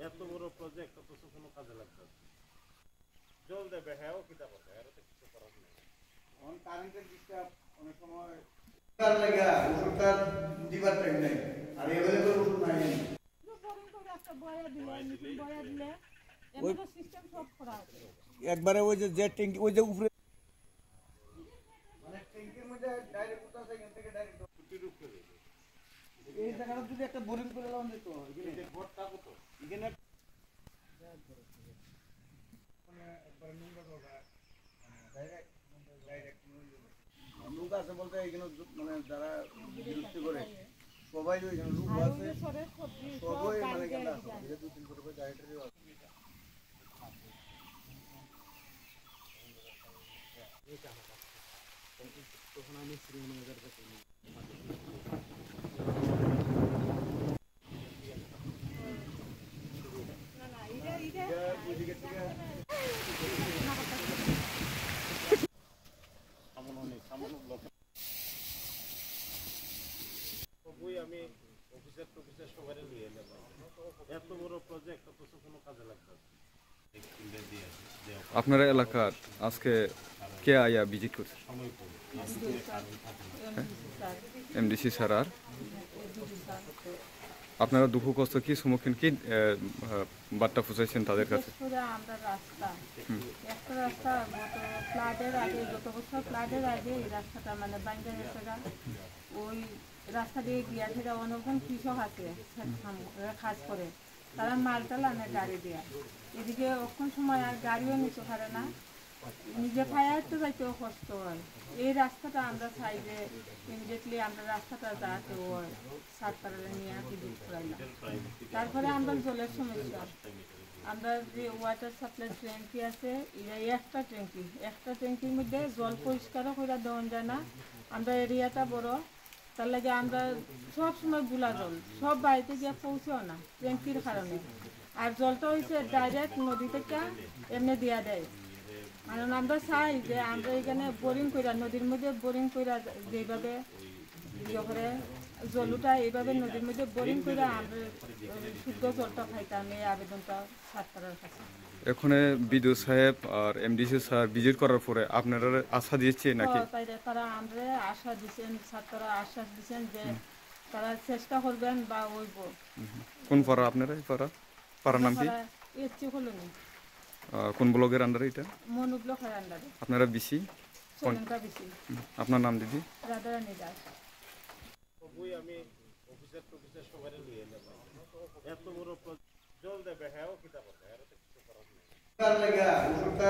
এত বড় প্রজেক্ট অথচ কোনো কাজে লাগবে জল দেবে হ্যাঁ কিতা করবে আর তো কিছু করার নেই অন কারেন্টের ডিস্টার্ব অনেক সময় তার লাগা ওষুধটা দিবার টাইম নাই আর अवेलेबल ওষুধ নাই ওই সিস্টেম সব করা আছে একবারে ওই যে ট্যাঙ্কি ওই যে উপরে মানে ট্যাঙ্কির মধ্যে ডাইরেক্ট কোথা থেকে থেকে ডাইরেক্ট ছুটি রূপ করে এই জায়গাটা যদি একটা বোরিং করে লাগানো যেত এখানে ভোটটা কত এখানে মানে একবার নোংরা করা ডাইরেক্ট লোক আছে বলতে এখানে মানে যারা বিরক্তি করে সবাই ওইখানে লোক আছে সবাই মানে কেন আছে দু তিন করে ডাইরেক্টরি আছে তখন আমি শ্রীনগর কাছে আমি অফিসার সবাই নিয়ে এলাম এত বড় প্রজেক্ট অথচ কোনো কাজে লাগবে আপনার এলাকার আজকে কে আয়া ভিজিট করছে এমডিসি স্যার আর আপনারা দুঃখ কষ্ট কি সম্মুখীন কি বার্তা পৌঁছাইছেন তাদের কাছে আমরা একটা রাস্তা ফ্লাডের আগে গত বছর ফ্লাডের আগে এই রাস্তাটা মানে বাইরে রাস্তাটা ওই রাস্তা দিয়ে গিয়া সেটা অনেকক্ষণ কৃষক আছে কাজ করে তারা মালটাল আনে গাড়ি দেয়া এদিকে অক্ষণ সময় আর গাড়িও নিতে পারে না নিজে ফায়ার তো যাইতেও কষ্ট হয় এই রাস্তাটা আমরা চাই যে ইমিডিয়েটলি আমরা রাস্তাটা যাতে হয় সাতপাড়া নিয়ে ভিজিট করাইলাম তারপরে আমরা জলের সমস্যা আমরা যে ওয়াটার সাপ্লাই ট্যাঙ্কি আছে একটা ট্যাঙ্কির মধ্যে জল পরিষ্কারও করে দেওয়া যায় না আমরা এরিয়াটা বড় তার লাগে আমরা সব সময় গুলা জল সব বাড়িতে গিয়ে পৌঁছেও না ট্যাঙ্কির কারণে আর জলটা হয়েছে ডাইরেক্ট নদী থেকে এমনি দেওয়া দেয় কারণ আমরা চাই যে আমরা এখানে বোরিং কইরা নদীর মধ্যে বোরিং কইরা যেভাবে ইয়ে করে জলটা এইভাবে নদীর মধ্যে বোরিং কইরা আমরা শুদ্ধ জলটা খাইতাম এই আবেদনটা সরকারের কাছে এখানে বিদ্যুৎ সাহেব আর এমডিসি স্যার ভিজিট করার পরে আপনারা আশা দিয়েছে নাকি তারা আমরা আশা দিচ্ছেন ছাত্ররা আশ্বাস দিচ্ছেন যে তারা চেষ্টা করবেন বা হইব কোন পাড়া আপনারা পাড়ার নাম কি এসছি কলোনি কোন ব্লগের আন্ডারে এটা মনু ব্লকের আন্ডারে আপনারা বিসি শ্রীলঙ্কা বিসি আপনার নাম দিদি রাধারানী দাস আমি অফিসার সবাই নিয়ে এলাম এত বড় জল দেবে হ্যাঁ কিতা করবে আর তো কিছু করার নেই তার লাগা ওষুধটা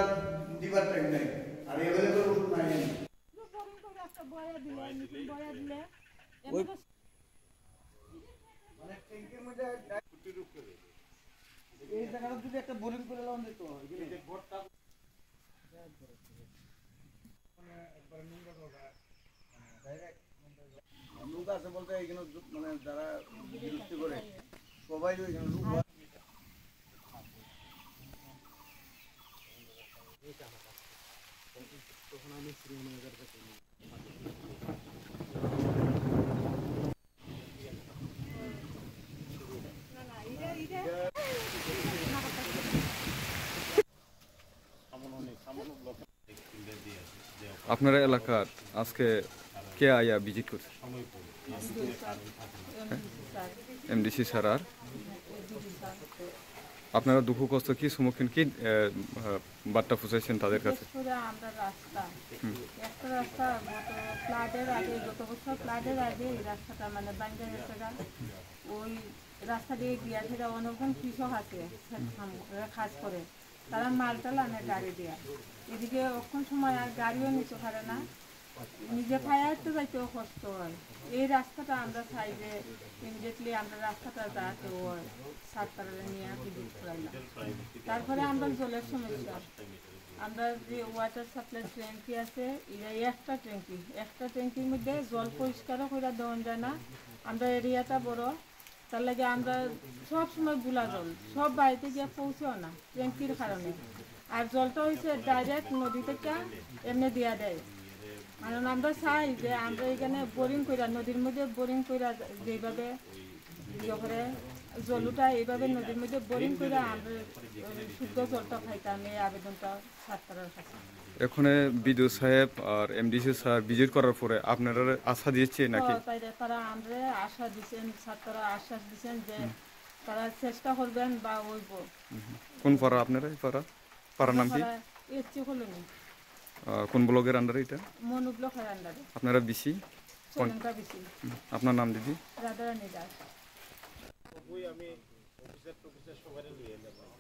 দিবার টাইম নাই আর अवेलेबल ওষুধ নাই ওই মানে ট্যাঙ্কির মধ্যে ছুটি রূপ করে এই জায়গাটা যদি একটা বোরিং করে লাগানো যেত এখানে ভোটটা মানে একবার নোংরা করা ডাইরেক্ট লোক আছে বলতে এখানে মানে যারা বিরক্তি করে সবাই ওইখানে লোক তখন আমি শ্রীনগর কাছে আপনার এলাকার আজকে কে আয়া ভিজিট করছে এমডিসি স্যার আর আপনারা দুঃখ কষ্ট কি সম্মুখীন কি বার্তা পৌঁছাইছেন তাদের কাছে আমরা একটা রাস্তা ফ্লাডের আগে গত বছর ফ্লাডের আগে এই রাস্তাটা মানে বাইরে রাস্তাটা ওই রাস্তা দিয়ে গিয়া সেটা অনেকক্ষণ কৃষক আছে কাজ করে তারা মালটাল আনে গাড়ি দেয়া এদিকে অক্ষণ সময় আর গাড়িও নিতে পারে না নিজে ফায়ার তো যাইতেও কষ্ট হয় এই রাস্তাটা আমরা চাই যে ইমিডিয়েটলি আমরা রাস্তাটা যাতে হয় সাতপাড়া নিয়ে ভিজিট করাইলাম তারপরে আমরা জলের সমস্যা আমরা যে ওয়াটার সাপ্লাই ট্যাঙ্কি আছে একটা ট্যাঙ্কির মধ্যে জল পরিষ্কারও করে দেওয়া যায় না আমরা এরিয়াটা বড় তার লাগে আমরা সব সময় গুলা জল সব বাড়িতে গিয়ে পৌঁছেও না ট্যাঙ্কির কারণে আর জলটা হয়েছে ডাইরেক্ট নদী থেকে এমনি দেওয়া দেয় কারণ আমরা চাই যে আমরা এখানে বোরিং কইরা নদীর মধ্যে বোরিং কইরা যেভাবে ইয়ে করে জলটা এইভাবে নদীর মধ্যে বোরিং করে আমরা শুদ্ধ জলটা খাইতাম, এই আবেদনটা ছাত্ররার কাছে। এখানে বিডিও সাহেব আর এমডিসি স্যার ভিজিট করার পরে আপনারা আশা দিয়েছে নাকি? তারা আমরা আশা দিচ্ছেন, ছাত্ররা আশ্বাস দিচ্ছেন যে তারা চেষ্টা করবেন বা হইব। কোন পাড়া আপনারা? এই পাড়ার নাম কি? এসছি কলোনি, কোন ব্লকের আন্ডারে এটা? মনু ব্লকের আন্ডারে, আপনারা বিসি? শ্রীলঙ্কা বেশি। আপনার নাম দিদি? রাধারানী দাস। তবুই আমি অফিসার টফিসার সবাই নিয়ে এলাম।